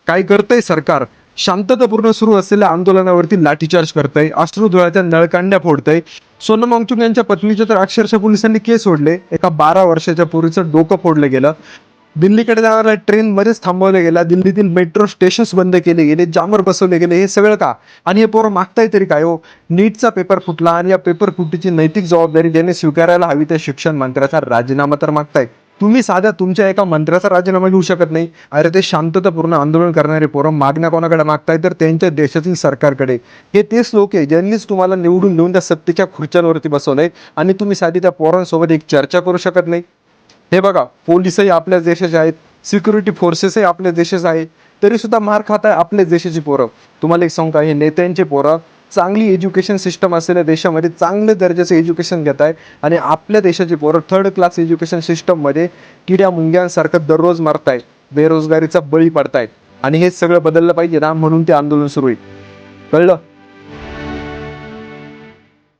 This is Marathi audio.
काय करतंय सरकार? शांततापूर्ण सुरू असलेल्या आंदोलनावरती लाठीचार्ज करतंय, अश्रुधुराच्या नळकांड्या फोडतंय. सोनम वांगचुक यांच्या पत्नीचे तर अक्षरशः पोलिसांनी केस सोडले. एका 12 वर्षाच्या पोरीचं डोकं फोडलं गेलं. दिल्लीकडे जाणाऱ्या ट्रेन मध्येच थांबवलं गेला. दिल्लीतील मेट्रो स्टेशन्स बंद केले गेले, जामर बसवले गेले. हे सगळं का? आणि हे पोरं मागताय तरी काय हो? नीटचा पेपर फुटला आणि या पेपर फुटीची नैतिक जबाबदारी ज्याने स्वीकारायला हवी त्या शिक्षण मंत्र्याचा राजीनामा तर मागताय. तुम्ही साध्या तुमच्या एका मंत्र्याचा राजीनामा घेऊ शकत नाही. अरे ते शांततापूर्ण आंदोलन करणारे पोरं मागण्या कोणाकडे मागताय? तर त्यांच्या देशातील सरकारकडे. हे तेच लोक आहे ज्यांनीच तुम्हाला निवडून देऊन त्या सत्तेच्या खुर्च्यांवरती बसवलंय आणि तुम्ही साधी त्या पोरांसोबत एक चर्चा करू शकत नाही. हे बघा, पोलिसही आपल्याच देशाचे आहेत, सिक्युरिटी फोर्सेसही आपल्याच देशाचे आहेत, तरी सुद्धा मार खात आहे आपल्याच देशाची पोरं. तुम्हाला एक सांगू का, हे नेत्यांचे पोरं चांगली एज्युकेशन सिस्टम असलेल्या देशामध्ये चांगल्या दर्जाचं एज्युकेशन घेत आहे आणि आपल्या देशाची पोरं थर्ड क्लास एज्युकेशन सिस्टममध्ये किड्या मुंग्यांसारखं दररोज मरतायत, बेरोजगारीचा बळी पडतायत. आणि हे सगळं बदललं पाहिजे ना, म्हणून ते आंदोलन सुरू आहे. कळलं?